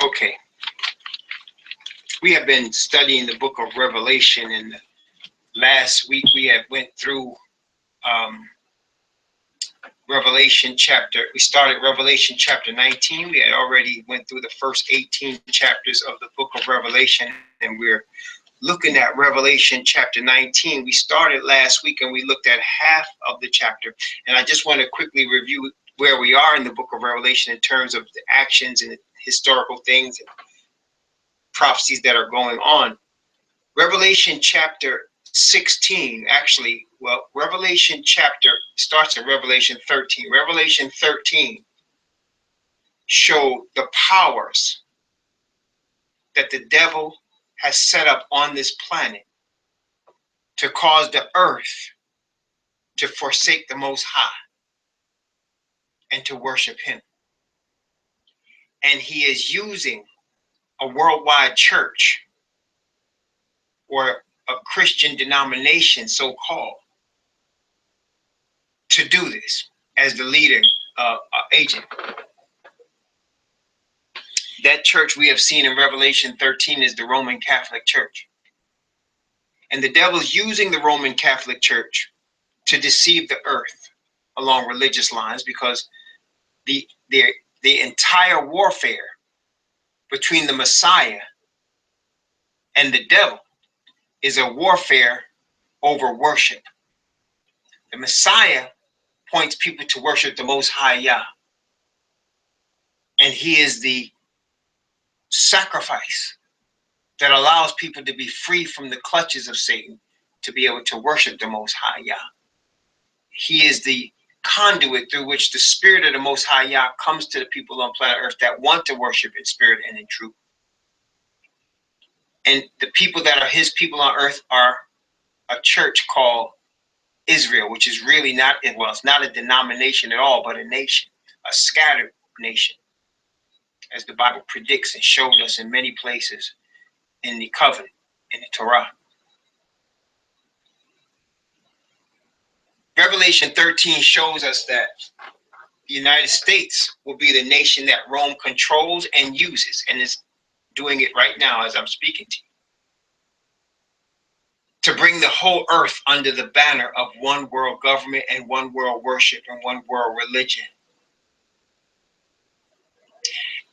Okay, we have been studying the book of Revelation, and last week we had went through um, we started Revelation chapter 19. We had already went through the first 18 chapters of the book of Revelation, and we're looking at Revelation chapter 19. We started last week and we looked at half of the chapter, and I just want to quickly review where we are in the book of Revelation in terms of the actions and historical things and prophecies that are going on. Revelation chapter 16, actually, well, Revelation chapter starts at Revelation 13. Revelation 13 showed the powers that the devil has set up on this planet to cause the earth to forsake the Most High and to worship Him. And he is using a worldwide church or a Christian denomination, so-called, to do this as the leader, agent. That church we have seen in Revelation 13 is the Roman Catholic Church. And the devil's using the Roman Catholic Church to deceive the earth along religious lines, because the entire warfare between the Messiah and the devil is a warfare over worship. The Messiah points people to worship the Most High Yah. And he is the sacrifice that allows people to be free from the clutches of Satan, to be able to worship the Most High Yah. He is the conduit through which the spirit of the Most High Yah comes to the people on planet Earth that want to worship in spirit and in truth. And the people that are his people on earth are a church called Israel, which is really not, well, it's not a denomination at all, but a nation, a scattered nation, as the Bible predicts and showed us in many places in the covenant, in the Torah. Revelation 13 shows us that the United States will be the nation that Rome controls and uses, and is doing it right now as I'm speaking to bring the whole earth under the banner of one world government and one world worship and one world religion.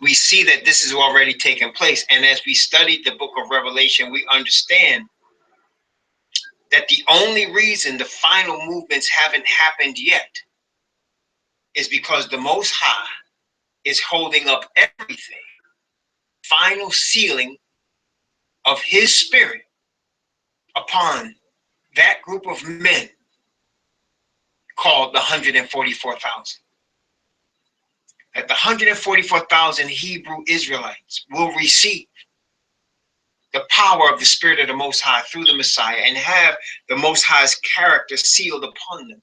We see that this is already taking place, and as we studied the book of Revelation, we understand that the only reason the final movements haven't happened yet is because the Most High is holding up everything, final sealing of his spirit upon that group of men called the 144,000. That the 144,000 Hebrew Israelites will receive the power of the Spirit of the Most High through the Messiah and have the Most High's character sealed upon them.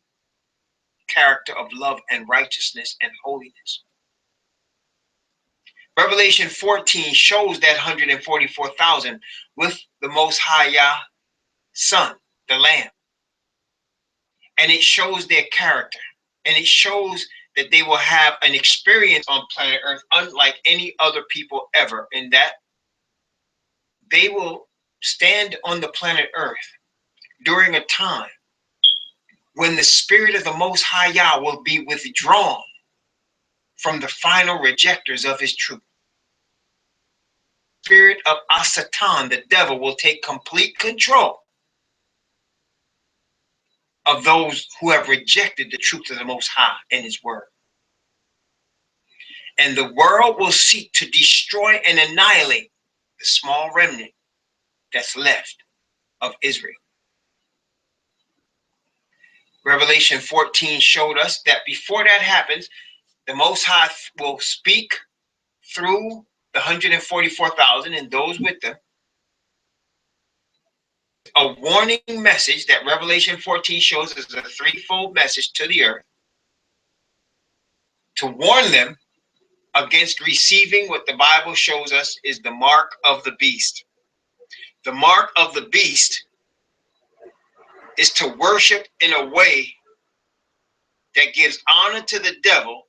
Character of love and righteousness and holiness. Revelation 14 shows that 144,000 with the Most High Yah Son, the Lamb. And it shows their character. And it shows that they will have an experience on planet Earth unlike any other people ever, in that they will stand on the planet Earth during a time when the Spirit of the Most High Yah will be withdrawn from the final rejectors of his truth. Spirit of Asatan, the devil, will take complete control of those who have rejected the truth of the Most High and his word. And the world will seek to destroy and annihilate the small remnant that's left of Israel. Revelation 14 showed us that before that happens, the Most High will speak through the 144,000 and those with them a warning message that Revelation 14 shows as a threefold message to the earth, to warn them against receiving what the Bible shows us is the mark of the beast. The mark of the beast is to worship in a way that gives honor to the devil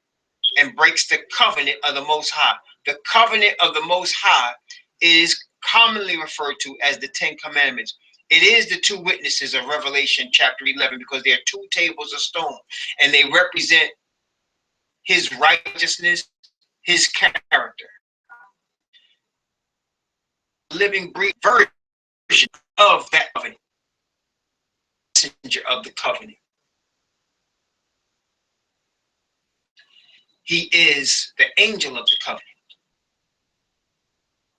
and breaks the covenant of the Most High. The covenant of the Most High is commonly referred to as the Ten Commandments. It is the two witnesses of Revelation chapter 11 because they are two tables of stone and they represent his righteousness, his character. Living version of that covenant, messenger of the covenant. He is the angel of the covenant.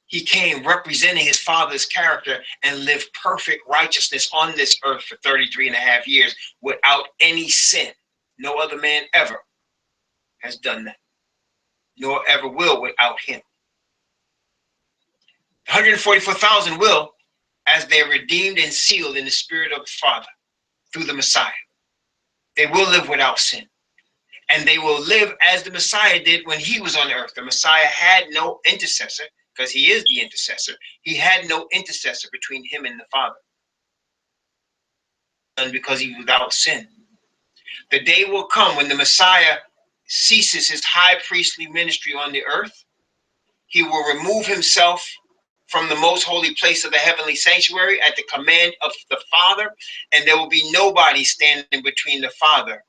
He came representing his father's character and lived perfect righteousness on this earth for 33 and a half years without any sin. No other man ever has done that, nor ever will without him. 144,000 will, as they're redeemed and sealed in the spirit of the Father through the Messiah. They will live without sin. And they will live as the Messiah did when he was on earth. The Messiah had no intercessor, because he is the intercessor. He had no intercessor between him and the Father. And because he was without sin. The day will come when the Messiah ceases his high priestly ministry on the earth. He will remove himself from the most holy place of the heavenly sanctuary at the command of the Father, and there will be nobody standing between the Father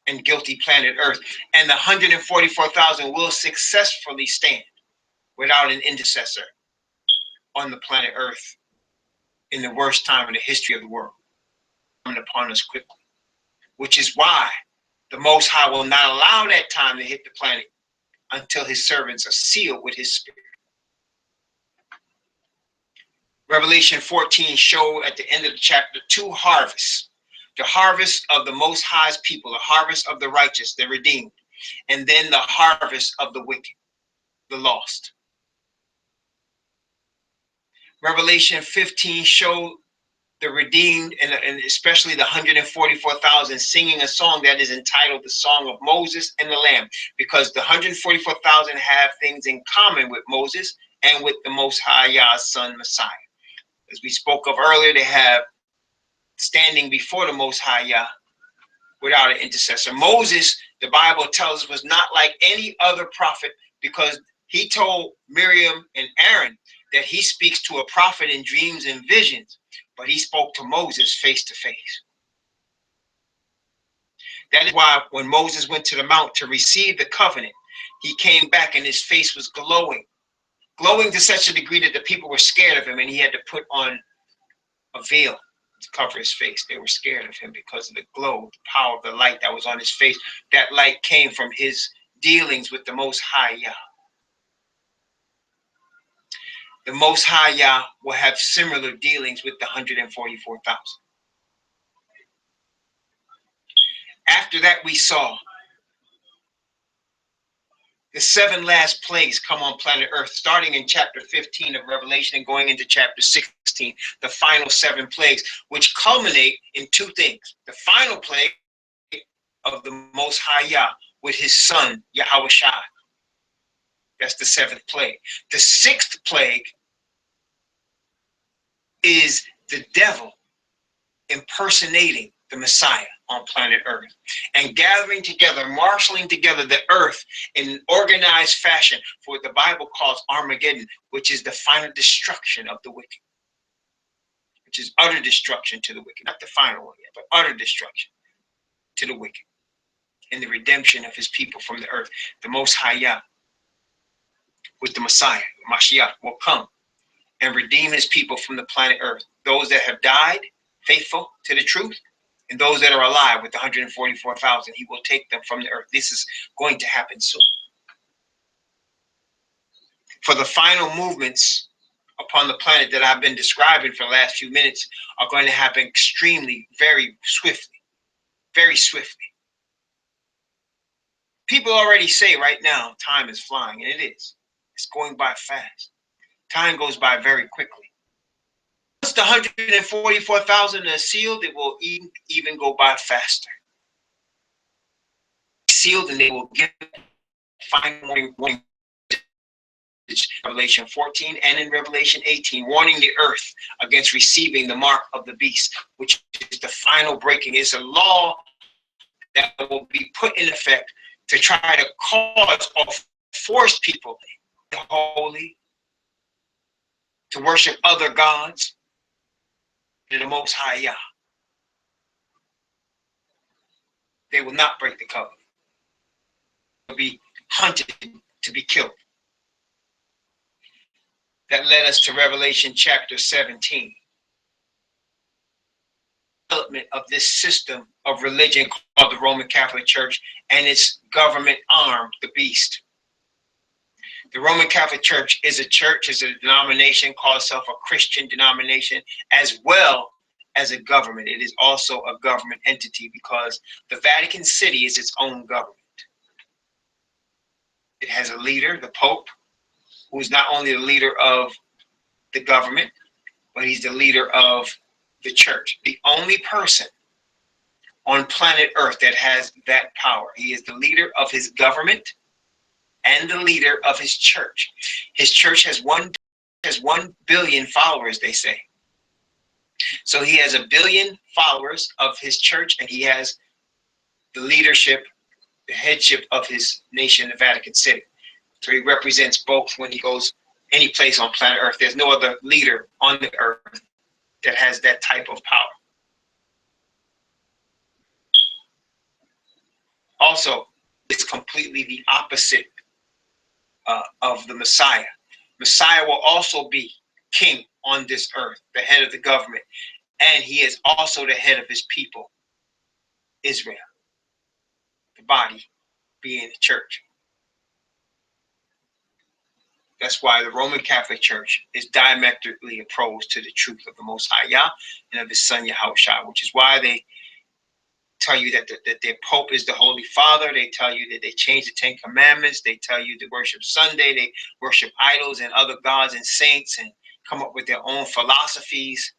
and guilty planet Earth. And the 144,000 will successfully stand without an intercessor on the planet Earth in the worst time in the history of the world, coming upon us quickly. Which is why the Most High will not allow that time to hit the planet until his servants are sealed with his spirit. Revelation 14 show at the end of the chapter two harvests. The harvest of the Most High's people, the harvest of the righteous, the redeemed, and then the harvest of the wicked, the lost. Revelation 15 showed the redeemed and especially the 144,000 singing a song that is entitled the Song of Moses and the Lamb, because the 144,000 have things in common with Moses and with the Most High Yah's son Messiah. As we spoke of earlier, they have standing before the Most High Yah without an intercessor. Moses, the Bible tells us, was not like any other prophet because he told Miriam and Aaron that he speaks to a prophet in dreams and visions, but he spoke to Moses face to face. That is why when Moses went to the mount to receive the covenant, he came back and his face was glowing to such a degree that the people were scared of him and he had to put on a veil to cover his face. They were scared of him because of the glow, the power of the light that was on his face. That light came from his dealings with the Most High Yah. The Most High Yah will have similar dealings with the 144,000. After that, we saw the 7 last plagues come on planet Earth, starting in chapter 15 of Revelation and going into chapter 16, the final 7 plagues, which culminate in 2 things. The final plague of the Most High Yah with his son, Yahweh Shai. That's the 7th plague. The 6th plague is the devil impersonating the Messiah on planet Earth and gathering together, marshaling together the earth in an organized fashion for what the Bible calls Armageddon, which is the final destruction of the wicked, which is utter destruction to the wicked, not the final one yet, but utter destruction to the wicked and the redemption of his people from the earth. The Most High Yah with the Messiah, Mashiach, will come and redeem his people from the planet Earth, those that have died faithful to the truth, and those that are alive with the 144,000, he will take them from the earth. This is going to happen soon. For the final movements upon the planet that I've been describing for the last few minutes are going to happen extremely, very swiftly, very swiftly. People already say right now, time is flying, and it is. It's going by fast. Time goes by very quickly. Once the 144,000 are sealed, it will even go by faster. Sealed, and they will give final warning. Revelation 14 and in Revelation 18, warning the earth against receiving the mark of the beast, which is the final breaking. It's a law that will be put in effect to try to cause or force people holy to worship other gods than the Most High Yah. They will not break the covenant. They will be hunted to be killed. That led us to Revelation chapter 17. Development of this system of religion called the Roman Catholic Church and its government arm, the beast. The Roman Catholic Church is a denomination, calls itself a Christian denomination, as well as a government. It is also a government entity because the Vatican City is its own government. It has a leader, the Pope, who is not only the leader of the government, but he's the leader of the church. The only person on planet Earth that has that power. He is the leader of his government and the leader of his church. His church has 1 billion followers, they say. So he has 1 billion followers of his church, and he has the leadership, the headship of his nation, the Vatican City. So he represents both when he goes any place on planet Earth. There's no other leader on the earth that has that type of power. Also, it's completely the opposite of the Messiah. Messiah will also be king on this earth, the head of the government, and he is also the head of his people, Israel, the body being the church. That's why the Roman Catholic Church is diametrically opposed to the truth of the Most High Yah and of his son Yahushua, which is why they tell you that their Pope is the Holy Father. They tell you that they changed the 10 Commandments. They tell you to worship Sunday. They worship idols and other gods and saints and come up with their own philosophies.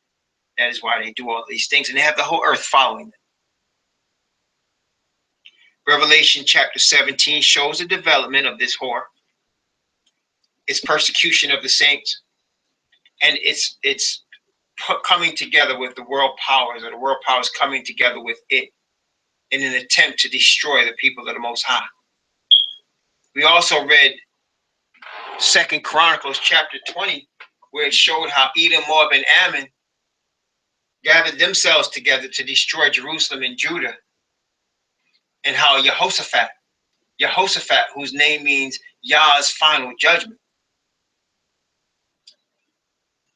That is why they do all these things. And they have the whole earth following them. Revelation chapter 17 shows the development of this whore, its persecution of the saints, and it's coming together with the world powers, or the world powers coming together with it in an attempt to destroy the people of the Most High. We also read 2 Chronicles chapter 20, where it showed how Edom, Moab, and Ammon gathered themselves together to destroy Jerusalem and Judah, and how Jehoshaphat, whose name means Yah's final judgment,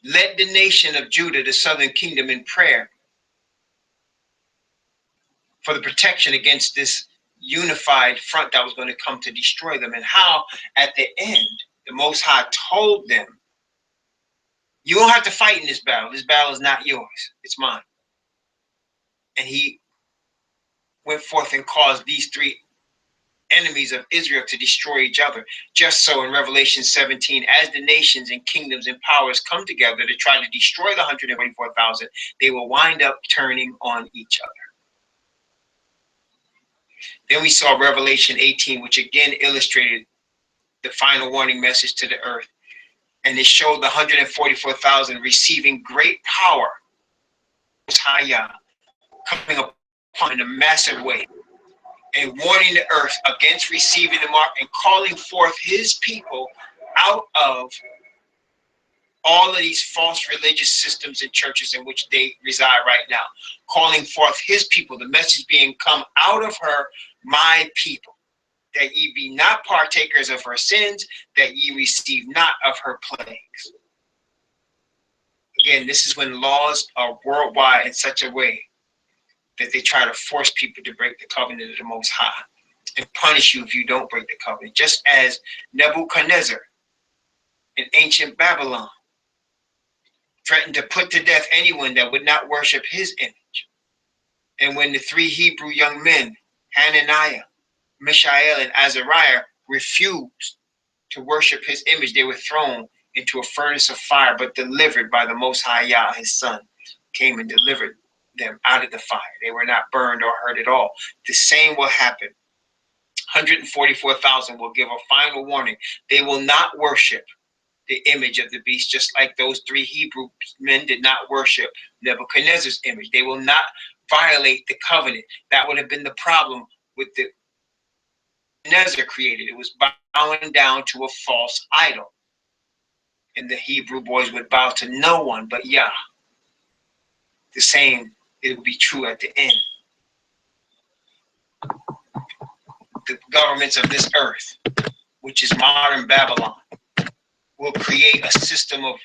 led the nation of Judah, the southern kingdom, in prayer for the protection against this unified front that was going to come to destroy them, and how at the end the Most High told them, you don't have to fight in this battle. This battle is not yours, it's mine. And he went forth and caused these three enemies of Israel to destroy each other. Just so in Revelation 17, as the nations and kingdoms and powers come together to try to destroy the 124,000, they will wind up turning on each other. Then we saw Revelation 18, which again illustrated the final warning message to the earth. And it showed the 144,000 receiving great power, coming upon in a massive way, and warning the earth against receiving the mark and calling forth his people out of all of these false religious systems and churches in which they reside right now. Calling forth his people, the message being, come out of her, my people, that ye be not partakers of her sins, that ye receive not of her plagues. Again, this is when laws are worldwide in such a way that they try to force people to break the covenant of the Most High and punish you if you don't break the covenant. Just as Nebuchadnezzar in ancient Babylon threatened to put to death anyone that would not worship his image. And when the three Hebrew young men, Hananiah, Mishael, and Azariah, refused to worship his image, they were thrown into a furnace of fire, but delivered by the Most High Yah, his son, came and delivered them out of the fire. They were not burned or hurt at all. The same will happen. 144,000 will give a final warning. They will not worship the image of the beast, just like those three Hebrew men did not worship Nebuchadnezzar's image. They will not violate the covenant. That would have been the problem with the Nebuchadnezzar created. It was bowing down to a false idol. And the Hebrew boys would bow to no one but Yah. The same, it would be true at the end. The governments of this earth, which is modern Babylon, will create a system of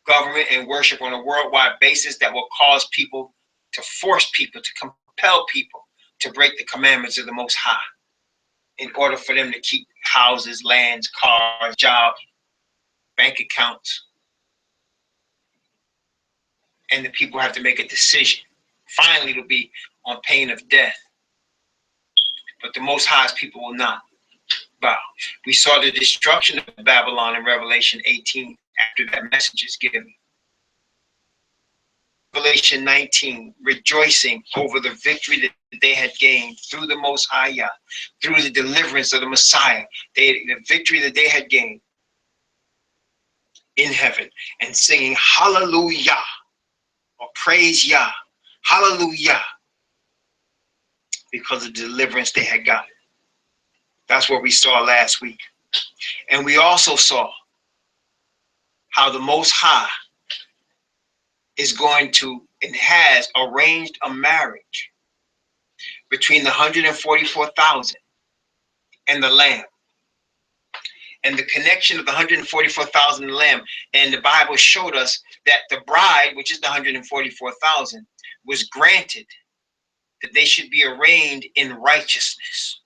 government and worship on a worldwide basis that will cause people to force people, to compel people to break the commandments of the Most High in order for them to keep houses, lands, cars, jobs, bank accounts. And the people have to make a decision. Finally, it'll be on pain of death. But the Most High's people will not bow. We saw the destruction of Babylon in Revelation 18 after that message is given. Revelation 19, rejoicing over the victory that they had gained through the Most High Yah, through the deliverance of the Messiah, the victory that they had gained in heaven, and singing hallelujah, or praise Yah, hallelujah, because of the deliverance they had gotten. That's what we saw last week. And we also saw how the Most High is going to and has arranged a marriage between the 144,000 and the Lamb. And the connection of the 144,000 and the Lamb, and the Bible showed us that the bride, which is the 144,000, was granted that they should be arraigned in righteousness.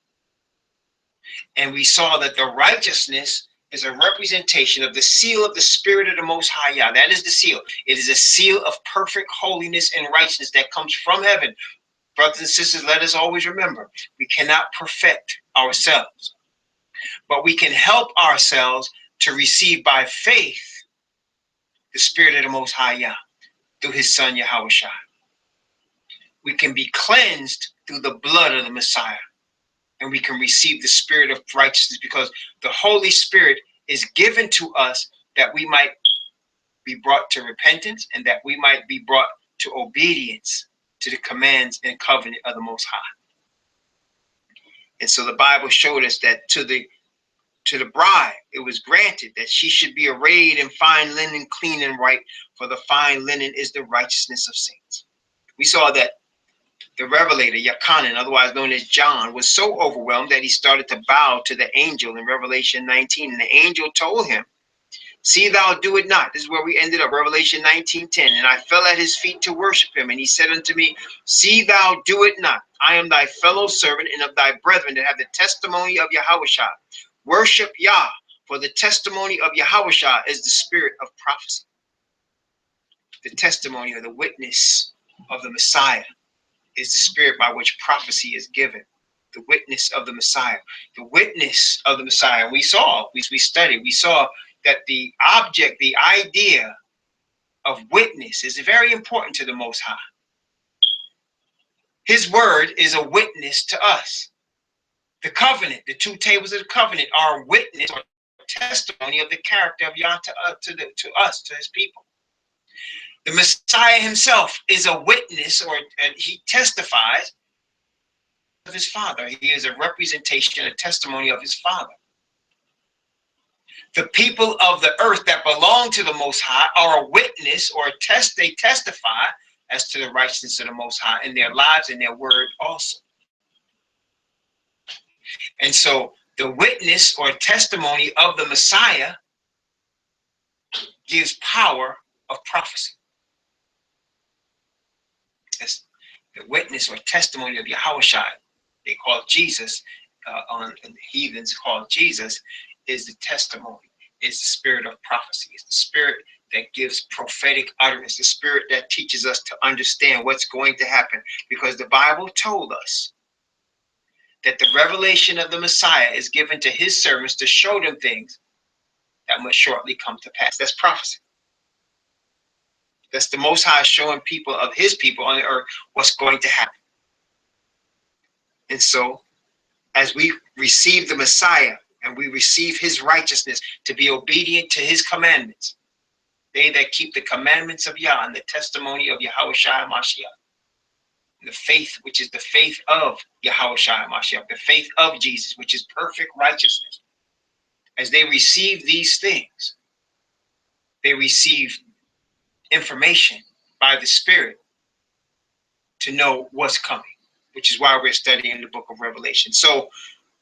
And we saw that the righteousness is a representation of the seal of the Spirit of the Most High Yah. That is the seal. It is a seal of perfect holiness and righteousness that comes from heaven. Brothers and sisters, let us always remember, we cannot perfect ourselves, but we can help ourselves to receive by faith the Spirit of the Most High Yah through his Son Yahushua. We can be cleansed through the blood of the Messiah, and we can receive the Spirit of righteousness because the Holy Spirit is given to us that we might be brought to repentance and that we might be brought to obedience to the commands and covenant of the Most High. And so the Bible showed us that to the bride, it was granted that she should be arrayed in fine linen, clean and right, for the fine linen is the righteousness of saints. We saw that the revelator, Yachanan, otherwise known as John, was so overwhelmed that he started to bow to the angel in Revelation 19. And the angel told him, "See thou do it not." This is where we ended up, Revelation 19:10. "And I fell at his feet to worship him. And he said unto me, See thou do it not. I am thy fellow servant and of thy brethren that have the testimony of Yahushua. Worship Yah, for the testimony of Yahushua is the spirit of prophecy." The testimony or the witness of the Messiah is the spirit by which prophecy is given. The witness of the Messiah. The witness of the Messiah. We saw that the object, the idea of witness is very important to the Most High. His word is a witness to us. The covenant, the two tables of the covenant, are a witness or testimony of the character of Yah to us, to his people. The Messiah himself is a witness, or he testifies of his Father. He is a representation, a testimony of his Father. The people of the earth that belong to the Most High are a witness or they testify as to the righteousness of the Most High in their lives and their word also. And so the witness or testimony of the Messiah gives power of prophecy. It's the witness or testimony of Yahushua, they call Jesus, on the heathens called Jesus, is the testimony, is the spirit of prophecy. It's the spirit that gives prophetic utterance, the spirit that teaches us to understand what's going to happen. Because the Bible told us that the revelation of the Messiah is given to his servants to show them things that must shortly come to pass. That's prophecy. That's the Most High showing people of his people on the earth what's going to happen. And so, as we receive the Messiah and we receive his righteousness to be obedient to his commandments, they that keep the commandments of Yah and the testimony of Yahushua Mashiach, The faith, which is the faith of Yahushua HaMashiach, the faith of Jesus, which is perfect righteousness. As they receive these things, they receive information by the Spirit to know what's coming, which is why we're studying the book of Revelation. So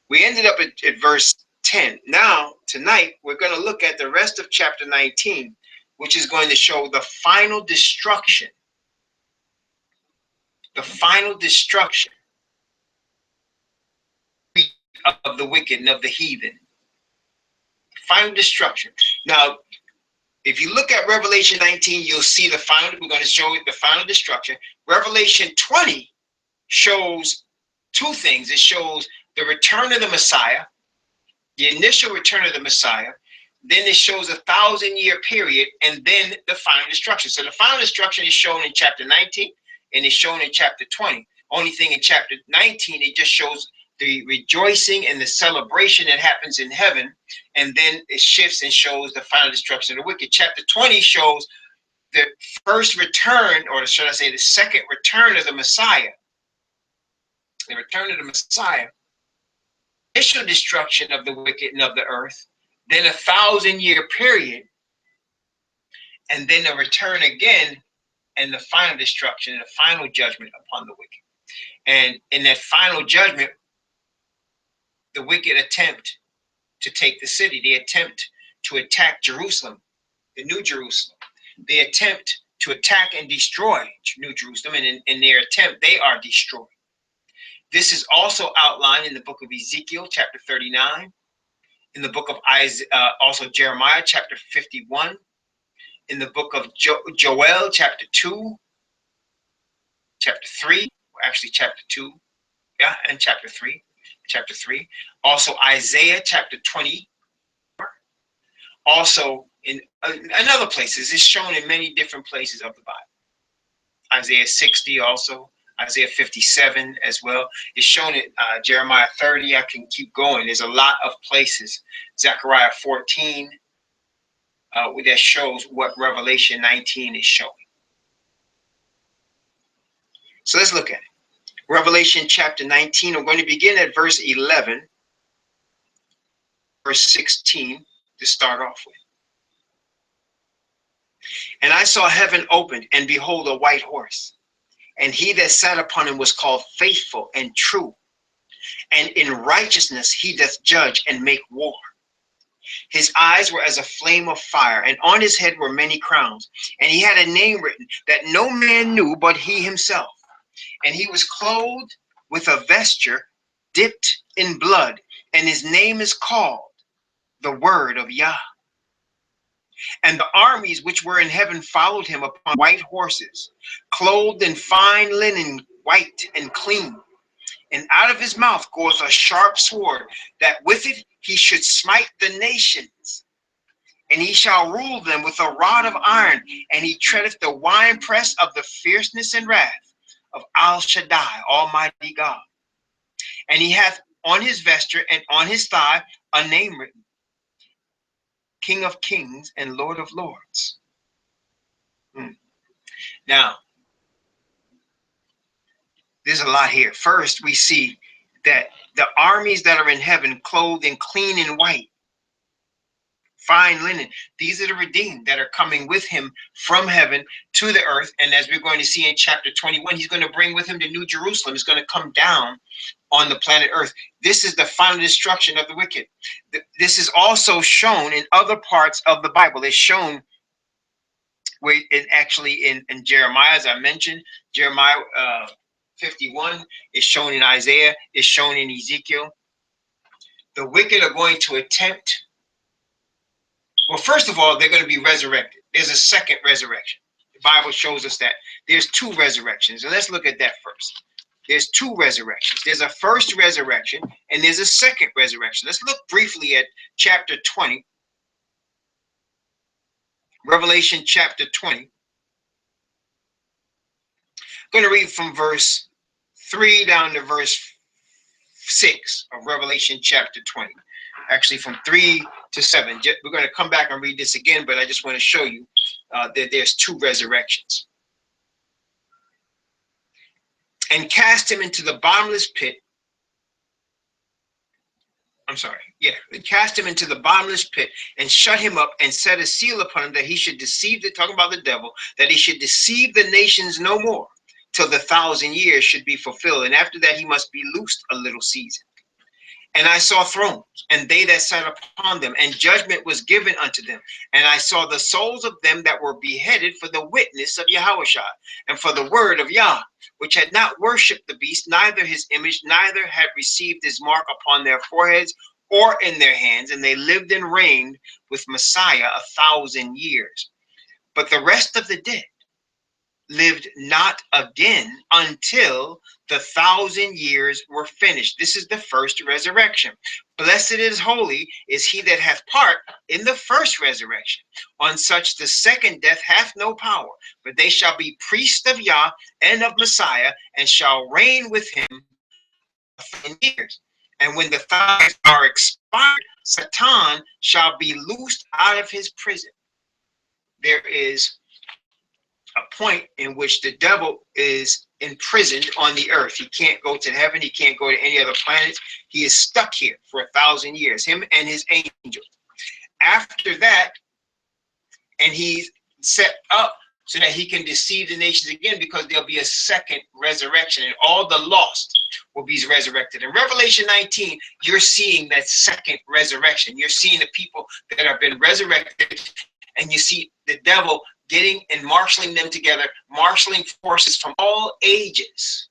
we ended up at verse 10. Now, tonight, we're going to look at the rest of chapter 19, which is going to show the final destruction. The final destruction of the wicked and of the heathen. Final destruction. Now, if you look at Revelation 19, you'll see the final, we're going to show it the final destruction. Revelation 20 shows two things. It shows the return of the Messiah, the initial return of the Messiah. Then it shows a 1,000-year period, and then the final destruction. So the final destruction is shown in chapter 19, and it's shown in chapter 20. Only thing in chapter 19, it just shows the rejoicing and the celebration that happens in heaven, and then it shifts and shows the final destruction of the wicked. Chapter 20 shows the first return, or should I say the second return of the Messiah. The return of the Messiah, initial destruction of the wicked and of the earth, then a 1,000-year period, and then a return again, and the final destruction and the final judgment upon the wicked. And in that final judgment, the wicked attempt to take the city. They attempt to attack Jerusalem, the New Jerusalem. They attempt to attack and destroy New Jerusalem, and in their attempt, they are destroyed. This is also outlined in the book of Ezekiel, chapter 39, in the book of Isaiah, also Jeremiah, chapter 51, in the book of Joel, chapter 2, chapter 3, actually chapter 2, yeah, and chapter 3. Also Isaiah, chapter 20. Also in other places. It's shown in many different places of the Bible. Isaiah 60 also. Isaiah 57 as well. It's shown in Jeremiah 30. I can keep going. There's a lot of places. Zechariah 14, that shows what Revelation 19 is showing. So let's look at it. Revelation chapter 19. I'm going to begin at verse 11, verse 16 to start off with. And I saw heaven opened, and behold, a white horse. And he that sat upon him was called Faithful and True. And in righteousness he doth judge and make war. His eyes were as a flame of fire, and on his head were many crowns. And he had a name written that no man knew but he himself. And he was clothed with a vesture dipped in blood, and his name is called the Word of Yah. And the armies which were in heaven followed him upon white horses, clothed in fine linen, white and clean. And out of his mouth goeth a sharp sword, that with it he should smite the nations. And he shall rule them with a rod of iron, and he treadeth the winepress of the fierceness and wrath of Al Shaddai, Almighty God. And he hath on his vesture and on his thigh a name written, King of Kings and Lord of Lords. Now, there's a lot here. First, we see that the armies that are in heaven, clothed in clean and white, fine linen, these are the redeemed that are coming with him from heaven to the earth. And as we're going to see in chapter 21, he's going to bring with him the New Jerusalem. It's going to come down on the planet Earth. This is the final destruction of the wicked. This is also shown in other parts of the Bible. It's shown where it actually in Jeremiah, as I mentioned, Jeremiah 51 is shown in Isaiah, is shown in Ezekiel. The wicked are going to attempt. Well, first of all, they're going to be resurrected. There's a second resurrection. The Bible shows us that there's two resurrections. And let's look at that first. There's two resurrections. There's a first resurrection and there's a second resurrection. Let's look briefly at chapter 20. Revelation chapter 20. I'm going to read from verse 3 down to verse 6 of Revelation chapter 20. Actually, from 3 to 7. We're going to come back and read this again, but I just want to show you that there's two resurrections. and cast him into the bottomless pit. And cast him into the bottomless pit and shut him up and set a seal upon him that he should deceive talking about the devil, that he should deceive the nations no more till the 1,000 years should be fulfilled. And after that, he must be loosed a little season. And I saw thrones, and they that sat upon them, and judgment was given unto them. And I saw the souls of them that were beheaded for the witness of Yahushua, and for the word of Yah, which had not worshipped the beast, neither his image, neither had received his mark upon their foreheads or in their hands. And they lived and reigned with Messiah 1,000 years. But the rest of the dead lived not again until the 1,000 years were finished. This is the first resurrection. Blessed is holy is he that hath part in the first resurrection. On such the second death hath no power, but they shall be priests of Yah and of Messiah, and shall reign with him 1,000 years. And when the 1,000 years are expired, Satan shall be loosed out of his prison. There is a point in which the devil is imprisoned on the earth. He can't go to heaven. He can't go to any other planets. He is stuck here for 1,000 years, him and his angels. After that, and he's set up so that he can deceive the nations again, because there'll be a second resurrection, and all the lost will be resurrected. In Revelation 19, you're seeing that second resurrection. You're seeing the people that have been resurrected, and you see the devil getting and marshaling them together, marshaling forces from all ages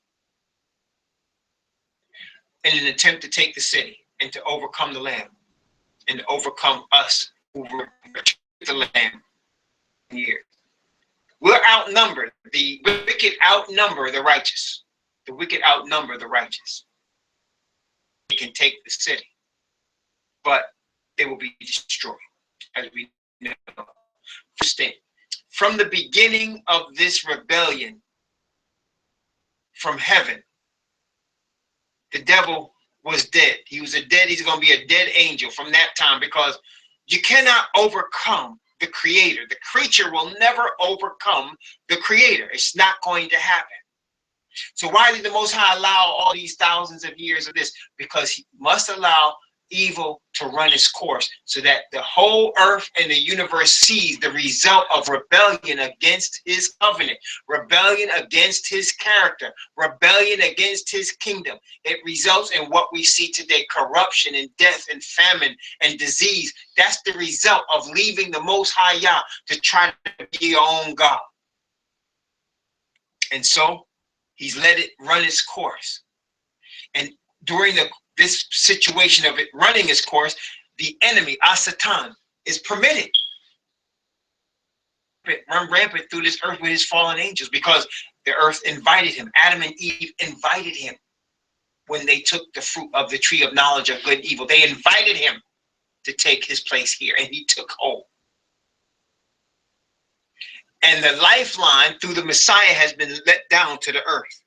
in an attempt to take the city and to overcome the Lamb and to overcome us who were the Lamb years. We're outnumbered. The wicked outnumber the righteous. The wicked outnumber the righteous. They can take the city, but they will be destroyed, as we know. Understand. From the beginning of this rebellion from heaven, the devil was dead. He was he's going to be a dead angel from that time, because you cannot overcome the creator. The creature will never overcome the creator. It's not going to happen. So why did the Most High allow all these thousands of years of this? Because he must allow evil to run its course, so that the whole earth and the universe sees the result of rebellion against his covenant, rebellion against his character, rebellion against his kingdom. It results in what we see today: corruption and death and famine and disease. That's the result of leaving the Most High Yah to try to be your own God. And so he's let it run its course. And during this situation of it running its course, the enemy, Satan, is permitted to run rampant through this earth with his fallen angels, because the earth invited him. Adam and Eve invited him when they took the fruit of the tree of knowledge of good and evil. They invited him to take his place here, and he took hold. And the lifeline through the Messiah has been let down to the earth,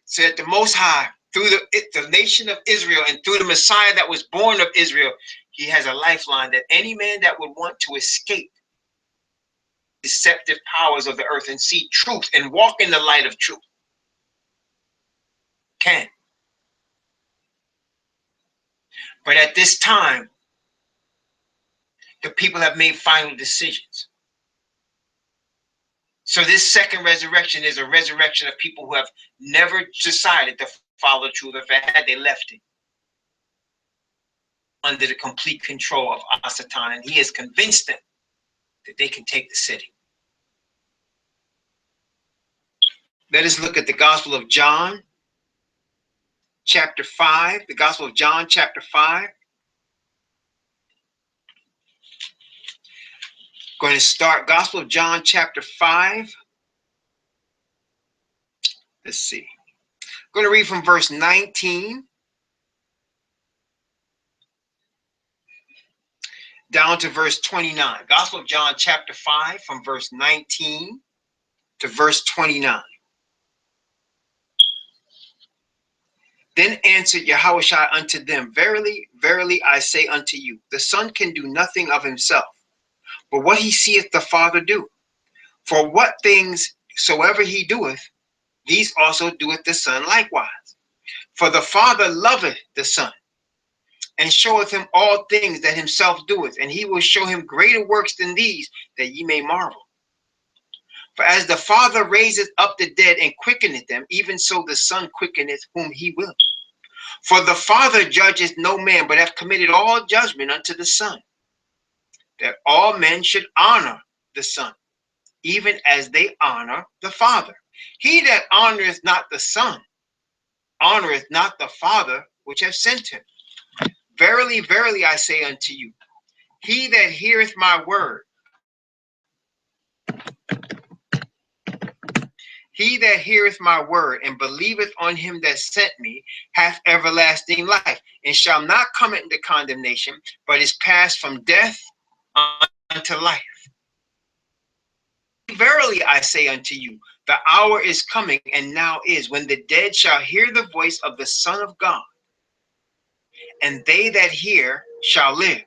so that the Most High, through the nation of Israel, and through the Messiah that was born of Israel, he has a lifeline that any man that would want to escape deceptive powers of the earth and see truth and walk in the light of truth can. But at this time, the people have made final decisions. So this second resurrection is a resurrection of people who have never decided to follow truth. If had they left it under the complete control of Satan, and he has convinced them that they can take the city. Let us look at the Gospel of John, chapter 5. The Gospel of John, chapter 5. Going to start Gospel of John, chapter 5. Let's see. I'm going to read from verse 19 down to verse 29. Gospel of John, chapter 5, from verse 19 to verse 29. Then answered Yahushua unto them, Verily, verily, I say unto you, the Son can do nothing of himself, but what he seeth the Father do. For what things soever he doeth, these also doeth the Son likewise. For the Father loveth the Son, and showeth him all things that himself doeth, and he will show him greater works than these, that ye may marvel. For as the Father raiseth up the dead and quickeneth them, even so the Son quickeneth whom he will. For the Father judgeth no man, but hath committed all judgment unto the Son, that all men should honor the Son, even as they honor the Father. He that honoreth not the Son honoreth not the Father which hath sent him. Verily, verily, I say unto you, he that heareth my word, he that heareth my word and believeth on him that sent me hath everlasting life, and shall not come into condemnation, but is passed from death unto life. Verily I say unto you, the hour is coming, and now is, when the dead shall hear the voice of the Son of God, and they that hear shall live.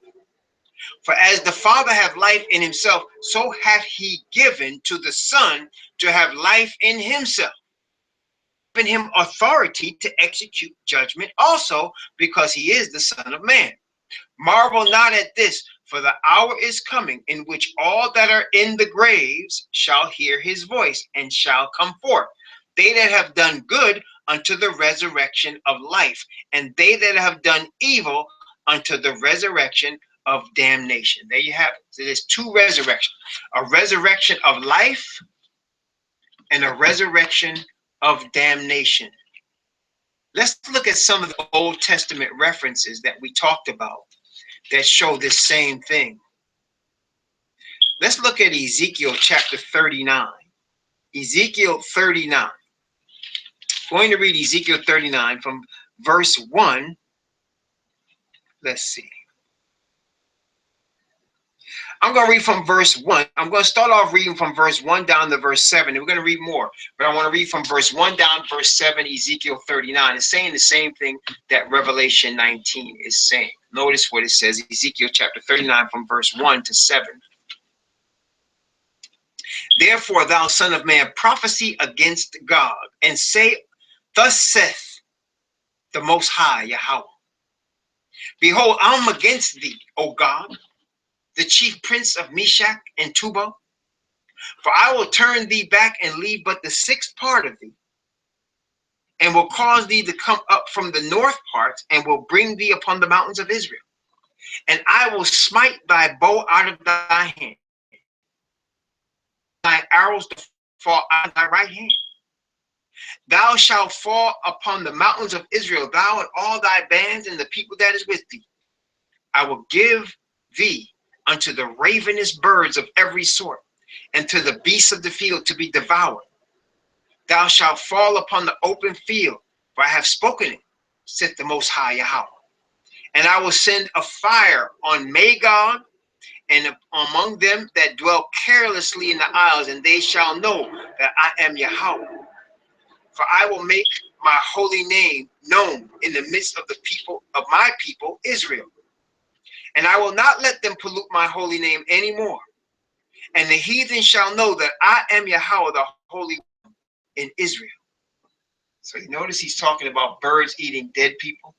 For as the Father hath life in himself, so hath he given to the Son to have life in himself, given him authority to execute judgment also, because he is the Son of Man. Marvel not at this, for the hour is coming in which all that are in the graves shall hear his voice, and shall come forth. They that have done good unto the resurrection of life, and they that have done evil unto the resurrection of damnation. There you have it. So there's two resurrections: a resurrection of life and a resurrection of damnation. Let's look at some of the Old Testament references that we talked about that show this same thing. Let's look at Ezekiel chapter 39. Ezekiel 39. Going to read Ezekiel 39 from verse 1. Let's see. I'm going to read from verse 1. I'm going to start off reading from verse 1 down to verse 7. And we're going to read more. But I want to read from verse 1 down to verse 7, Ezekiel 39. It's saying the same thing that Revelation 19 is saying. Notice what it says, Ezekiel chapter 39 from verse 1 to 7. Therefore, thou son of man, prophesy against God, and say, thus saith the Most High Yahweh, behold, I'm against thee, O God, the chief prince of Meshach and Tubal. For I will turn thee back and leave but the sixth part of thee, and will cause thee to come up from the north part, and will bring thee upon the mountains of Israel. And I will smite thy bow out of thy hand, thy arrows to fall out of thy right hand. Thou shalt fall upon the mountains of Israel, thou and all thy bands, and the people that is with thee. I will give thee unto the ravenous birds of every sort, and to the beasts of the field to be devoured. Thou shalt fall upon the open field, for I have spoken it, saith the Most High Yahweh. And I will send a fire on Magog, and among them that dwell carelessly in the isles, and they shall know that I am Yahweh. For I will make my holy name known in the midst of the people of my people Israel. And I will not let them pollute my holy name anymore. And the heathen shall know that I am Yahweh, the Holy One in Israel. So you notice he's talking about birds eating dead people.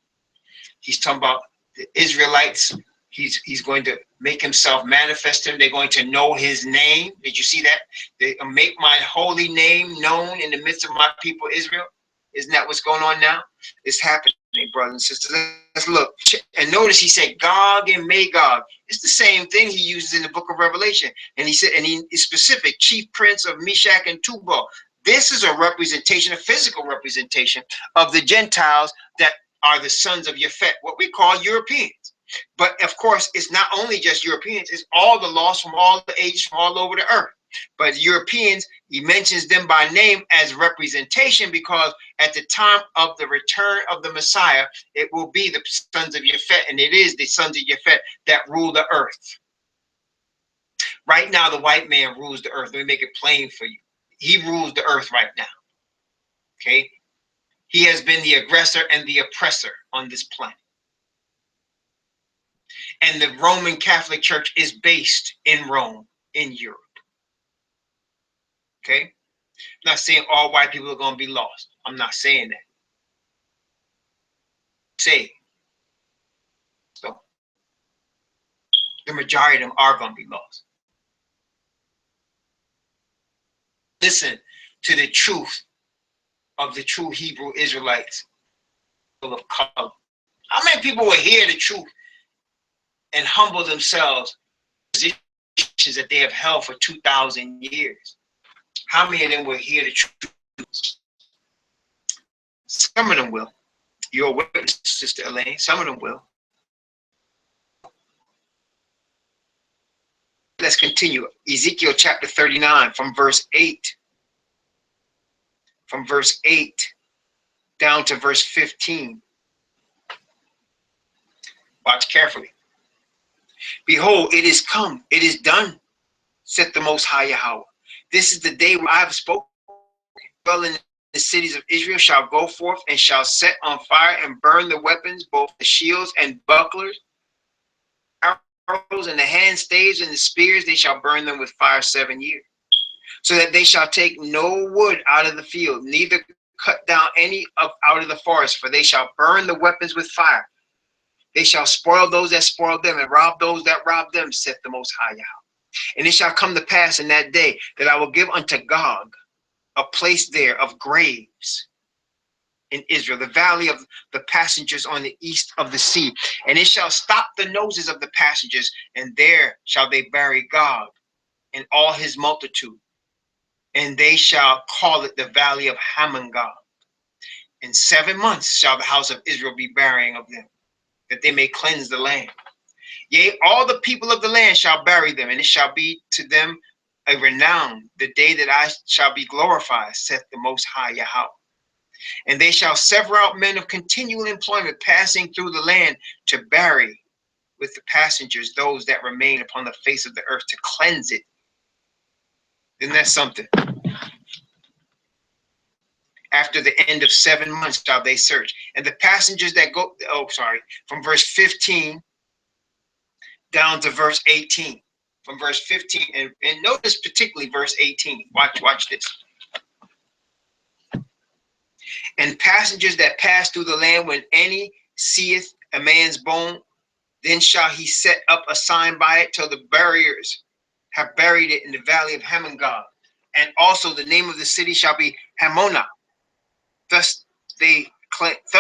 He's talking about the Israelites. He's going to make himself manifest to them. They're going to know his name. Did you see that? They make my holy name known in the midst of my people Israel. Isn't that what's going on now? It's happening, brothers and sisters. Let's look. And notice he said Gog and Magog. It's the same thing he uses in the book of Revelation. And he said, and he is specific, chief prince of Meshach and Tubal. This is a representation, a physical representation of the Gentiles that are the sons of Japhet, what we call Europeans. But of course, it's not only just Europeans, it's all the lost from all the ages, from all over the earth. But Europeans, he mentions them by name as representation, because at the time of the return of the Messiah, it will be the sons of Japhet, and it is the sons of Japhet that rule the earth. Right now, the white man rules the earth. Let me make it plain for you. He rules the earth right now. Okay? He has been the aggressor and the oppressor on this planet. And the Roman Catholic Church is based in Rome, in Europe. Okay? I'm not saying all white people are going to be lost. I'm not saying that. Say, so the majority of them are going to be lost. Listen to the truth of the true Hebrew Israelites of color. How many people will hear the truth and humble themselves in positions that they have held for 2,000 years? How many of them will hear the truth? Some of them will. You're a witness, Sister Elaine. Some of them will. Let's continue. Ezekiel chapter 39 from verse 8. From verse 8 down to verse 15. Watch carefully. Behold, it is come, it is done, said the Most High Yahweh. This is the day where I have spoken. Well, in the cities of Israel shall go forth and shall set on fire and burn the weapons, both the shields and bucklers, arrows and the hand staves and the spears. They shall burn them with fire 7 years, so that they shall take no wood out of the field, neither cut down any out of the forest, for they shall burn the weapons with fire. They shall spoil those that spoil them and rob those that rob them, saith the Most High Yahweh. And it shall come to pass in that day that I will give unto Gog a place there of graves in Israel, the valley of the passengers on the east of the sea. And it shall stop the noses of the passengers, and there shall they bury Gog and all his multitude. And they shall call it the valley of Hamon-Gog. In 7 months shall the house of Israel be burying of them, that they may cleanse the land. Yea, all the people of the land shall bury them, and it shall be to them a renown the day that I shall be glorified, saith the Most High Yahweh. And they shall sever out men of continual employment, passing through the land, to bury with the passengers those that remain upon the face of the earth, to cleanse it. Isn't that something? After the end of 7 months shall they search. And the passengers that go, from verse 15 down to verse 18. From verse 15, and notice particularly verse 18. Watch this. And passengers that pass through the land, when any seeth a man's bone, then shall he set up a sign by it till the buriers have buried it in the valley of Hamon-Gog. And also the name of the city shall be Hamona. Thus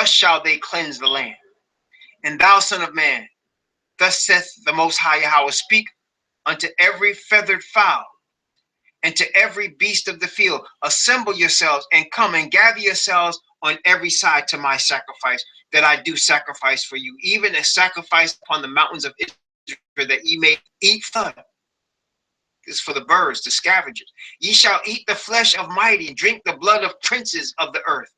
shall they cleanse the land. And thou, son of man, thus saith the Most High Yahweh, speak unto every feathered fowl and to every beast of the field, assemble yourselves and come and gather yourselves on every side to my sacrifice, that I do sacrifice for you, even a sacrifice upon the mountains of Israel, that ye may eat flesh. This is for the birds, the scavengers. Ye shall eat the flesh of mighty, drink the blood of princes of the earth,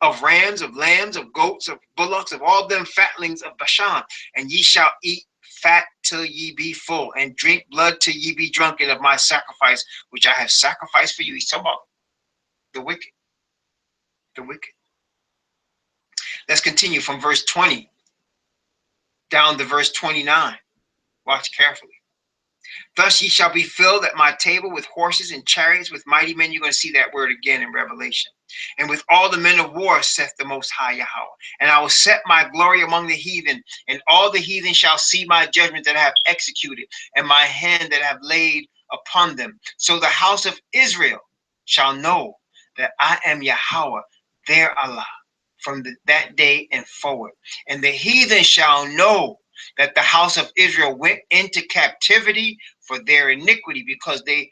of rams, of lambs, of goats, of bullocks, of all them fatlings of Bashan. And ye shall eat fat till ye be full, and drink blood till ye be drunken of my sacrifice, which I have sacrificed for you. He's talking about the wicked. The wicked. Let's continue from verse 20 down to verse 29. Watch carefully. Thus ye shall be filled at my table with horses and chariots, with mighty men. You're going to see that word again in Revelation. And with all the men of war, saith the Most High Yahweh. And I will set my glory among the heathen, and all the heathen shall see my judgment that I have executed, and my hand that I have laid upon them. So the house of Israel shall know that I am Yahweh, their Allah, from that day and forward. And the heathen shall know that the house of Israel went into captivity for their iniquity, because they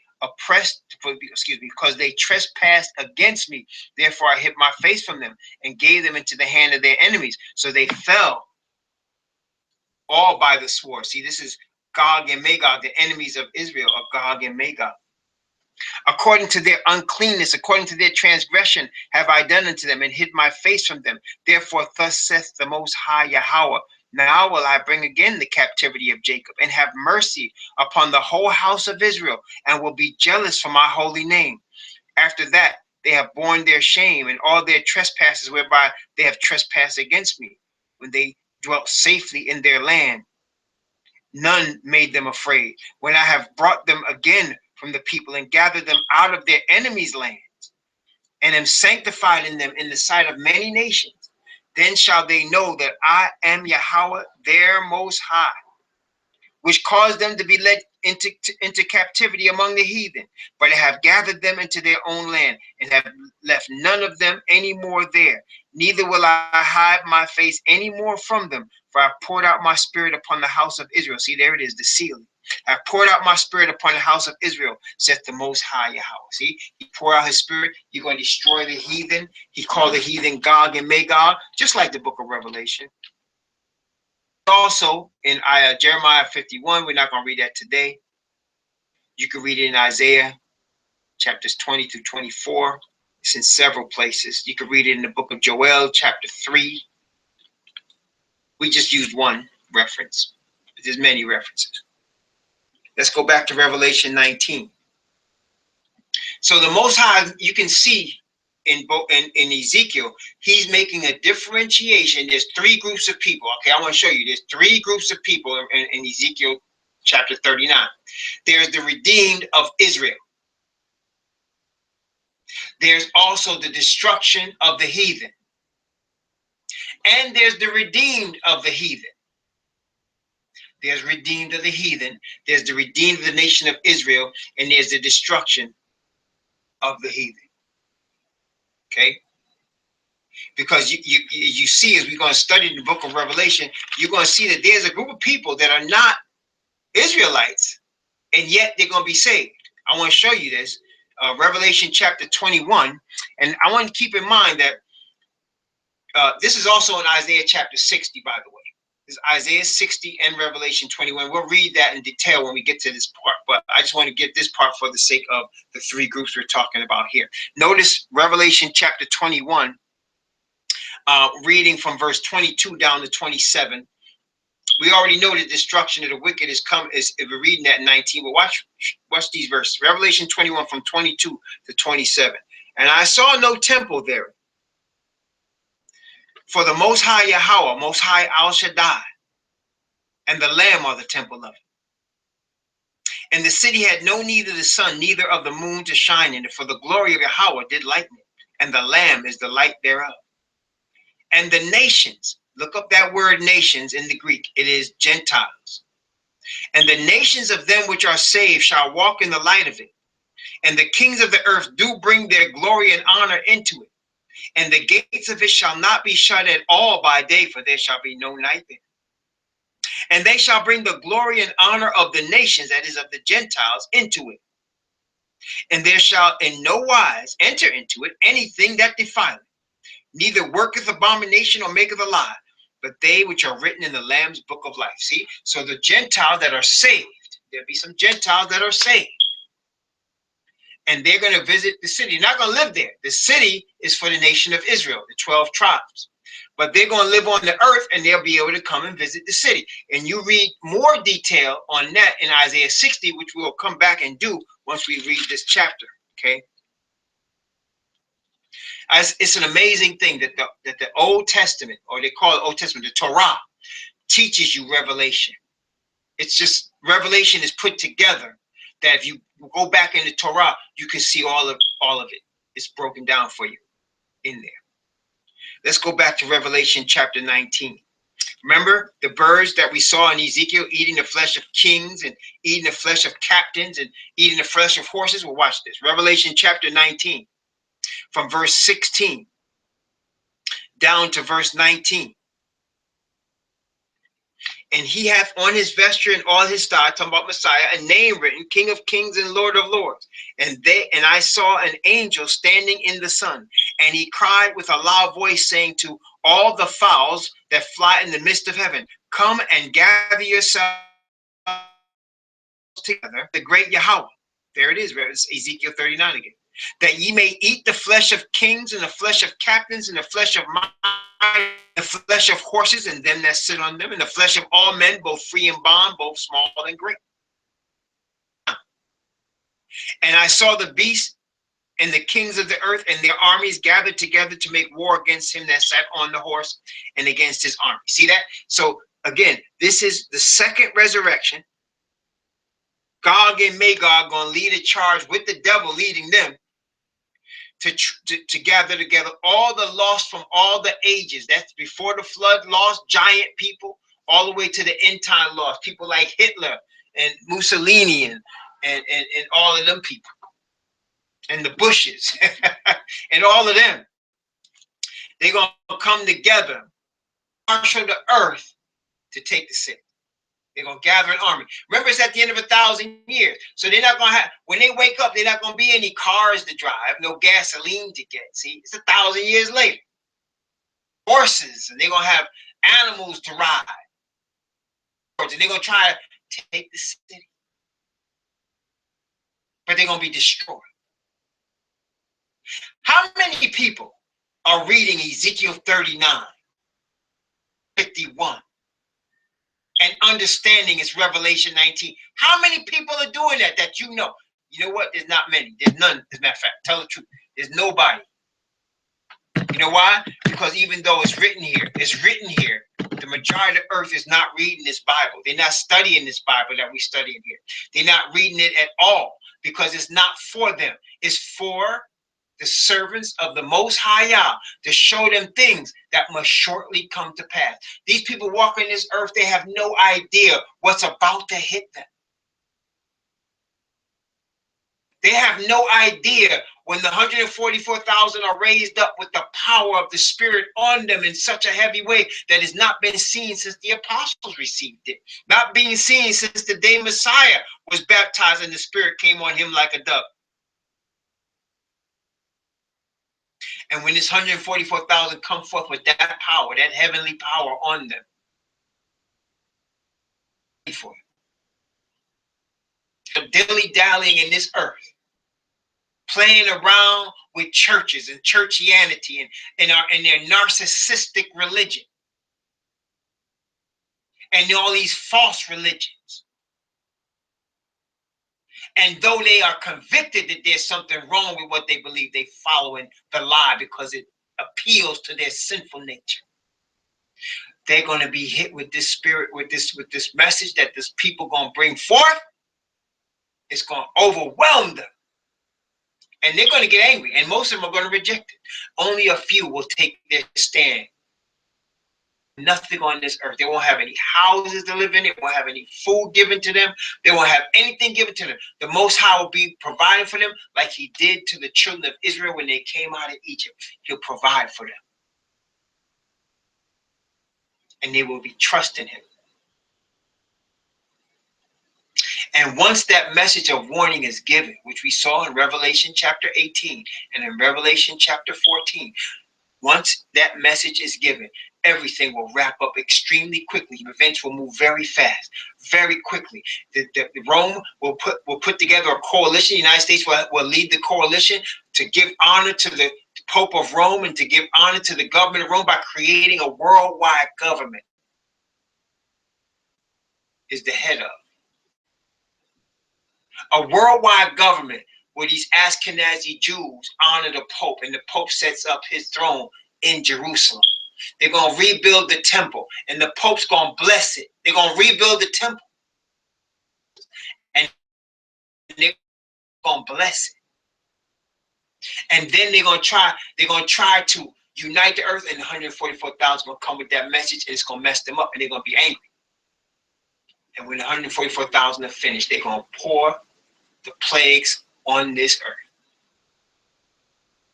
because they trespassed against me. Therefore I hid my face from them and gave them into the hand of their enemies. So they fell all by the sword. See, this is Gog and Magog, the enemies of Israel, of Gog and Magog. According to their uncleanness, according to their transgression, have I done unto them, and hid my face from them. Therefore thus saith the Most High Yahweh, now will I bring again the captivity of Jacob, and have mercy upon the whole house of Israel, and will be jealous for my holy name. After that they have borne their shame and all their trespasses, whereby they have trespassed against me, when they dwelt safely in their land. None made them afraid. When I have brought them again from the people, and gathered them out of their enemies' land, and am sanctified in them in the sight of many nations. Then shall they know that I am Yahweh, their most high, which caused them to be led into captivity among the heathen, but I have gathered them into their own land, and have left none of them any more there. Neither will I hide my face any more from them, for I have poured out my spirit upon the house of Israel. See, there it is, the seal. I have poured out my spirit upon the house of Israel, saith the Most High Yahweh. See, he poured out his spirit. He's going to destroy the heathen. He called the heathen Gog and Magog, just like the book of Revelation. Also in Jeremiah 51, we're not going to read that today. You can read it in Isaiah chapters 20 through 24. It's in several places. You can read it in the book of Joel chapter 3. We just used one reference, but there's many references. Let's go back to Revelation 19. So the Most High, you can see in Ezekiel, he's making a differentiation. There's three groups of people. Okay, I want to show you. There's three groups of people in Ezekiel chapter 39. There's the redeemed of Israel. There's also the destruction of the heathen. And there's the redeemed of the heathen. There's redeemed of the heathen. There's the redeemed of the nation of Israel. And there's the destruction of the heathen. Okay? Because you see, as we're going to study the book of Revelation, you're going to see that there's a group of people that are not Israelites, and yet they're going to be saved. I want to show you this. Revelation chapter 21. And I want to keep in mind that this is also in Isaiah chapter 60, by the way. This is Isaiah 60 and Revelation 21. We'll read that in detail when we get to this part, but I just want to get this part for the sake of the three groups we're talking about here. Notice Revelation chapter 21, reading from verse 22 down to 27. We already know the destruction of the wicked is come. We're reading that in 19, but watch these verses. Revelation 21 from 22 to 27. And I saw no temple there, for the Most High Yahweh, Most High Al Shaddai, and the Lamb are the temple of it. And the city had no need of the sun, neither of the moon to shine in it, for the glory of Yahweh did lighten it, and the Lamb is the light thereof. And the nations, look up that word nations in the Greek, it is Gentiles. And the nations of them which are saved shall walk in the light of it. And the kings of the earth do bring their glory and honor into it. And the gates of it shall not be shut at all by day, for there shall be no night there. And they shall bring the glory and honor of the nations, that is of the Gentiles, into it. And there shall in no wise enter into it anything that defileth, neither worketh abomination or maketh a lie, but they which are written in the Lamb's book of life. See, so the Gentiles that are saved, there'll be some Gentiles that are saved, and they're going to visit the city. They're not going to live there. The city is for the nation of Israel, the 12 tribes. But they're going to live on the earth, and they'll be able to come and visit the city. And you read more detail on that in Isaiah 60, which we'll come back and do once we read this chapter, okay? It's an amazing thing that the Old Testament, or they call it Old Testament, the Torah, teaches you revelation. It's just, revelation is put together that if you go back in the Torah, you can see all of it. It's broken down for you in there. Let's go back to Revelation chapter 19. Remember the birds that we saw in Ezekiel eating the flesh of kings and eating the flesh of captains and eating the flesh of horses? Well, watch this. Revelation chapter 19, from verse 16 down to verse 19. And he hath on his vesture and all his thigh, talking about Messiah, a name written, King of Kings and Lord of Lords. And I saw an angel standing in the sun, and he cried with a loud voice, saying to all the fowls that fly in the midst of heaven, come and gather yourselves together, the great Yahweh. There it is, it's Ezekiel 39 again. That ye may eat the flesh of kings and the flesh of captains and the flesh of mighty, the flesh of horses and them that sit on them, and the flesh of all men, both free and bond, both small and great. And I saw the beast and the kings of the earth and their armies gathered together to make war against him that sat on the horse and against his army. See that? So again, this is the second resurrection. Gog and Magog going to lead a charge with the devil leading them to gather together all the lost from all the ages. That's before the flood lost, giant people, all the way to the end time lost. People like Hitler and Mussolini and all of them people. And the Bushes and all of them. They're going to come together, marshal the earth to take the city. They're going to gather an army. Remember, it's at the end of 1,000 years. So they're not going to have, when they wake up, they're not going to be any cars to drive, no gasoline to get. See, it's 1,000 years later. Horses, and they're going to have animals to ride. And they're going to try to take the city. But they're going to be destroyed. How many people are reading Ezekiel 39, 51, and understanding it's Revelation 19? How many people are doing that you know? You know what? There's not many. There's none, as a matter of fact. Tell the truth. There's nobody. You know why? Because even though it's written here, the majority of the earth is not reading this Bible. They're not studying this Bible that we study in here. They're not reading it at all because it's not for them. It's for the servants of the Most High Yah to show them things that must shortly come to pass. These people walking this earth, they have no idea what's about to hit them. They have no idea when the 144,000 are raised up with the power of the Spirit on them in such a heavy way that has not been seen since the apostles received it. Not being seen since the day Messiah was baptized and the Spirit came on him like a dove. And when this 144,000 come forth with that power, that heavenly power on them, for it. So dilly-dallying in this earth, playing around with churches and churchianity and their narcissistic religion and all these false religions. And though they are convicted that there's something wrong with what they believe, they following the lie because it appeals to their sinful nature. They're going to be hit with this spirit, with this message that this people going to bring forth. It's going to overwhelm them. And they're going to get angry. And most of them are going to reject it. Only a few will take their stand. Nothing on this earth. They won't have any houses to live in. They won't have any food given to them. They won't have anything given to them. The Most High will be providing for them like he did to the children of Israel when they came out of Egypt. He'll provide for them. And they will be trusting him. And once that message of warning is given, which we saw in Revelation chapter 18 and in Revelation chapter 14, once that message is given, everything will wrap up extremely quickly. Events will move very fast, very quickly. The Rome will put together a coalition. The United States will lead the coalition to give honor to the Pope of Rome and to give honor to the government of Rome by creating a worldwide government. Is the head of a worldwide government where these Ashkenazi Jews honor the Pope, and the Pope sets up his throne in Jerusalem. They're going to rebuild the temple, and the Pope's going to bless it. They're going to rebuild the temple, and they're going to bless it. And then they're going to try to unite the earth, and 144,000 will come with that message, and it's going to mess them up, and they're going to be angry. And when 144,000 are finished, they're going to pour the plagues on this earth.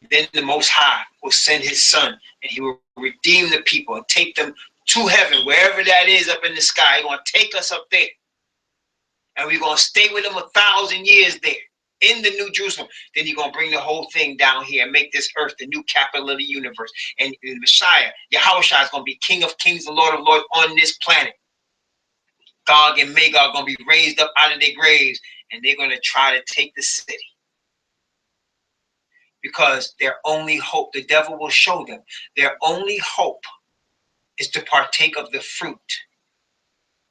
Then the Most High will send his son, and he will redeem the people and take them to heaven, wherever that is up in the sky. He's going to take us up there. And we're going to stay with him 1,000 years there in the New Jerusalem. Then he's going to bring the whole thing down here and make this earth the new capital of the universe. And the Messiah, Yahushua, is going to be King of Kings and Lord of Lords on this planet. Gog and Magog are going to be raised up out of their graves, and they're going to try to take the city. Because their only hope, the devil will show them, their only hope is to partake of the fruit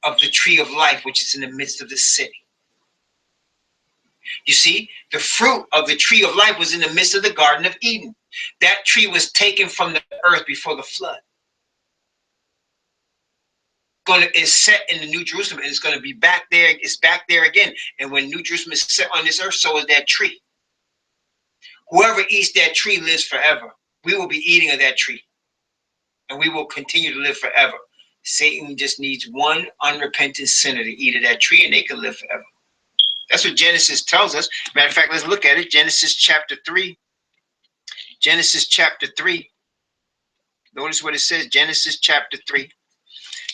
of the tree of life, which is in the midst of the city. You see, the fruit of the tree of life was in the midst of the Garden of Eden. That tree was taken from the earth before the flood. Is set in the New Jerusalem, and it's going to be back there. It's back there again. And when New Jerusalem is set on this earth, so is that tree. Whoever eats that tree lives forever. We will be eating of that tree, and we will continue to live forever. Satan just needs one unrepentant sinner to eat of that tree, and they can live forever. That's what Genesis tells us. Matter of fact, let's look at it. Genesis chapter 3. Genesis chapter 3. Notice what it says. Genesis chapter 3.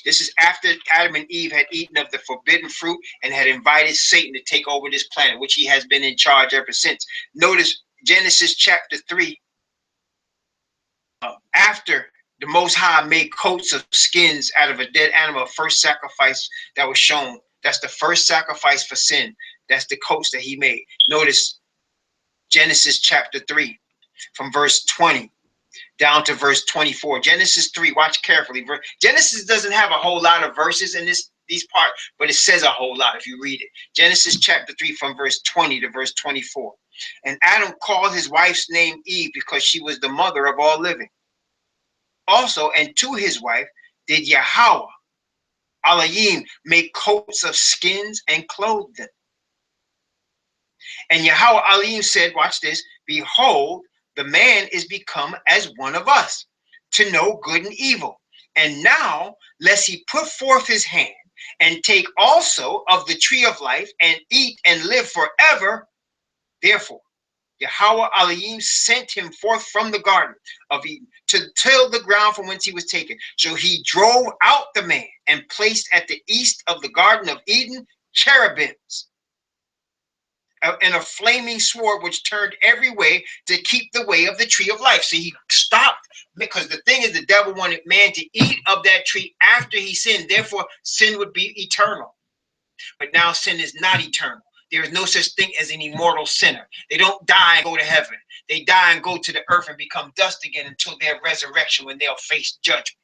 This is after Adam and Eve had eaten of the forbidden fruit and had invited Satan to take over this planet, which he has been in charge ever since. Notice Genesis chapter 3. After the Most High made coats of skins out of a dead animal, first sacrifice that was shown. That's the first sacrifice for sin. That's the coats that he made. Notice Genesis chapter 3 from verse 20 down to verse 24. Genesis 3, watch carefully. Genesis doesn't have a whole lot of verses in these parts, but it says a whole lot if you read it. Genesis chapter 3 from verse 20 to verse 24. And Adam called his wife's name Eve because she was the mother of all living. Also, and to his wife did Yahweh Elohim make coats of skins and clothed them. And Yahweh Elohim said, watch this, behold, the man is become as one of us, to know good and evil. And now, lest he put forth his hand and take also of the tree of life and eat and live forever. Therefore, Yahweh Elohim sent him forth from the garden of Eden to till the ground from whence he was taken. So he drove out the man and placed at the east of the garden of Eden cherubims and a flaming sword which turned every way to keep the way of the tree of life. So he stopped, because the thing is, the devil wanted man to eat of that tree after he sinned. Therefore, sin would be eternal. But now sin is not eternal. There is no such thing as an immortal sinner. They don't die and go to heaven. They die and go to the earth and become dust again until their resurrection, when they'll face judgment.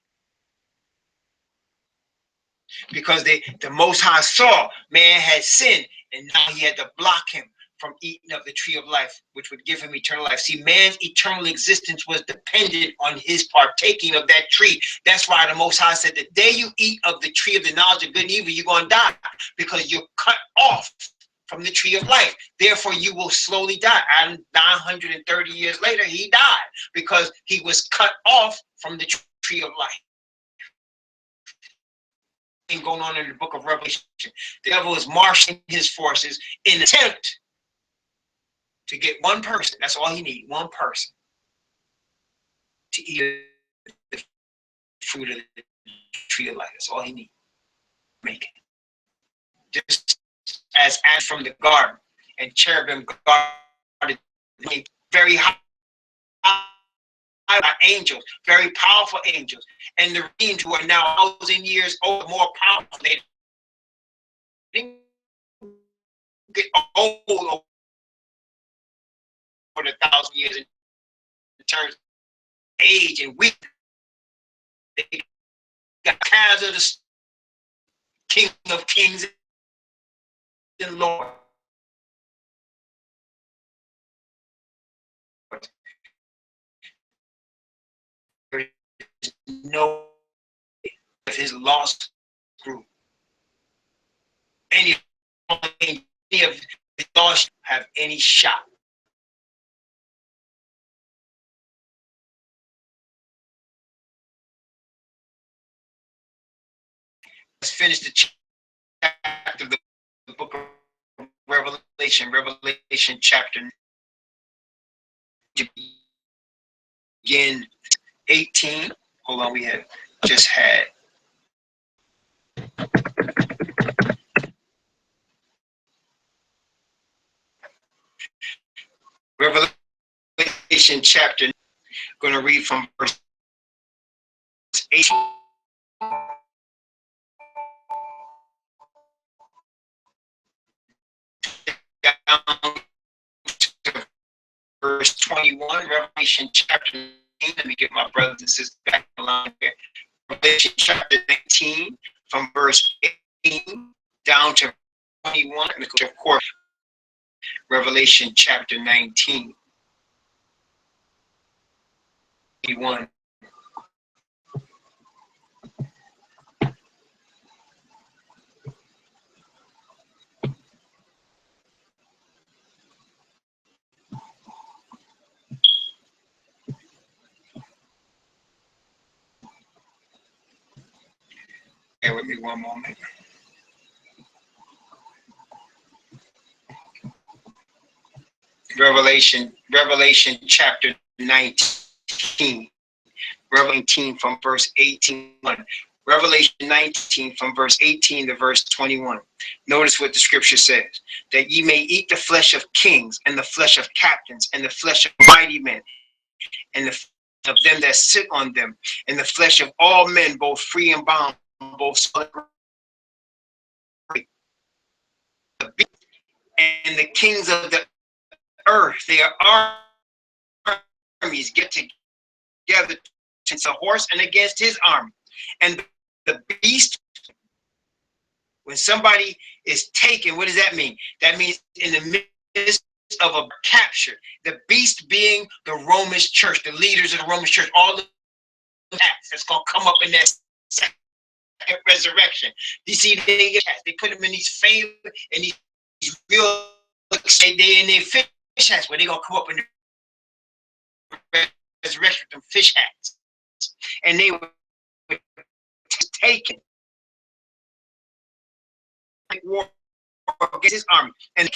Because the Most High saw man had sinned, and now he had to block him from eating of the tree of life, which would give him eternal life. See, man's eternal existence was dependent on his partaking of that tree. That's why the Most High said, the day you eat of the tree of the knowledge of good and evil, you're going to die, because you're cut off from the tree of life. Therefore, you will slowly die. And 930 years later, he died because he was cut off from the tree of life. Going on in the book of Revelation, the devil is marshaling his forces in an attempt to get one person. That's all he needs, one person, to eat the fruit of the tree of life. That's all he needs. Make it. Just as from the garden, and cherubim guarded very high angels, very powerful angels, and the redeemed who are now 1,000 years old, more powerful. They didn't get old over the 1,000 years in terms of age and weakness. They got kinds of the King of Kings and Lord. There is no of his lost group. Any of his lost have any shot. Let's finish the chapter of the book of Revelation, Revelation chapter. Begin 18. Hold on, we had just had Revelation chapter. I'm going to read from verse 18 down to verse 21. Revelation chapter 19. Let me get my brothers and sisters back along here. Revelation chapter 19 from verse 18 down to 21. And of course, Revelation chapter 19. 21. Bear with me one moment. Revelation chapter 19. Revelation 19 from verse 18. Revelation 19 from verse 18 to verse 21. Notice what the scripture says. That ye may eat the flesh of kings, and the flesh of captains, and the flesh of mighty men, and the flesh of them that sit on them, and the flesh of all men, both free and bond, both solid and the kings of the earth, their armies get together against a horse and against his army. And the beast, when somebody is taken, what does that mean? That means in the midst of a capture, the beast being the Roman church, the leaders of the Roman church, all the acts that's going to come up in that second resurrection. You see, they put them in these favor and these real, they in their fish hats, where they're going to come up in the resurrection with them fish hats. And they were taken. War against his army and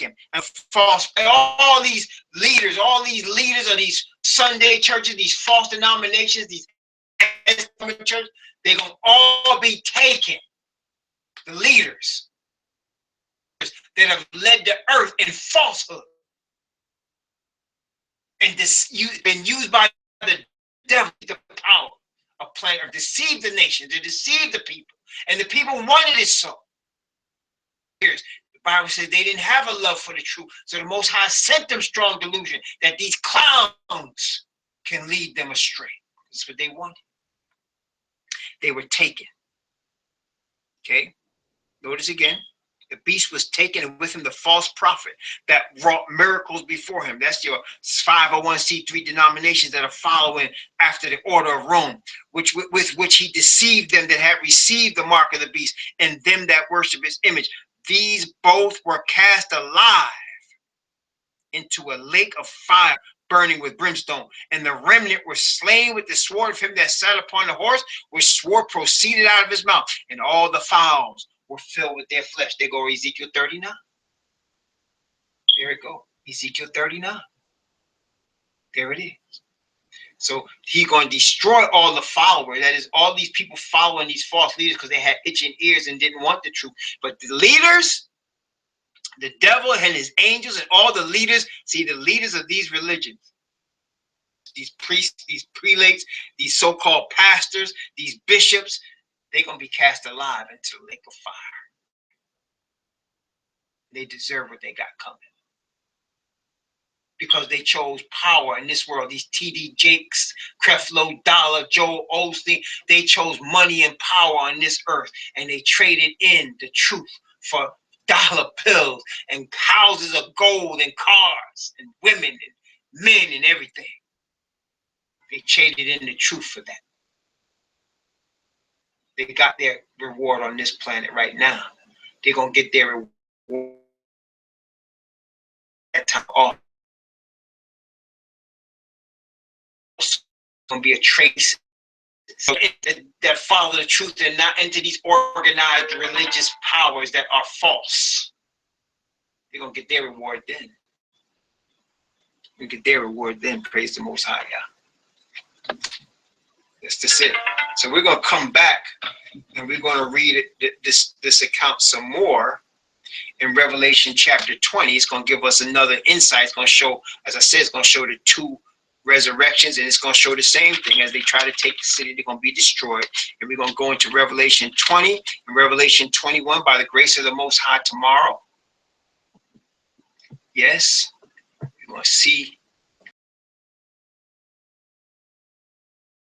false, all these leaders of these Sunday churches, these false denominations, these churches, they're gonna all be taken. The leaders that have led the earth in falsehood and been used by the devil, the power of playing, or deceive the nation, to deceive the people, and the people wanted it so. The Bible says they didn't have a love for the truth, so the Most High sent them strong delusion that these clowns can lead them astray. That's what they wanted. They were taken. Okay, notice again, the beast was taken, and with him the false prophet that wrought miracles before him. That's your 501c3 denominations that are following after the order of Rome, with which he deceived them that had received the mark of the beast, and them that worship his image. These both were cast alive into a lake of fire burning with brimstone, and the remnant were slain with the sword of him that sat upon the horse, which sword proceeded out of his mouth, and all the fowls were filled with their flesh. There go Ezekiel 39. There it go. Ezekiel 39. There it is. So he's going to destroy all the followers. That is, all these people following these false leaders because they had itching ears and didn't want the truth. But the leaders, the devil and his angels and all the leaders, see, the leaders of these religions, these priests, these prelates, these so-called pastors, these bishops, they're going to be cast alive into the lake of fire. They deserve what they got coming. Because they chose power in this world. These T.D. Jakes, Creflo Dollar, Joel Osteen, they chose money and power on this earth, and they traded in the truth for dollar bills and houses of gold and cars and women and men and everything. They traded in the truth for that. They got their reward on this planet right now. They're going to get their reward at time off. Going to be a trace so that follow the truth and not into these organized religious powers that are false. They're going to get their reward then. We get their reward then. Praise the Most High, yeah. That's it. So we're going to come back and we're going to read this account some more in Revelation chapter 20. It's going to give us another insight. It's going to show, as I said, it's going to show the two resurrections, and it's going to show the same thing. As they try to take the city, they're going to be destroyed. And we're going to go into Revelation 20 and Revelation 21 by the grace of the Most High tomorrow. Yes, we're going to see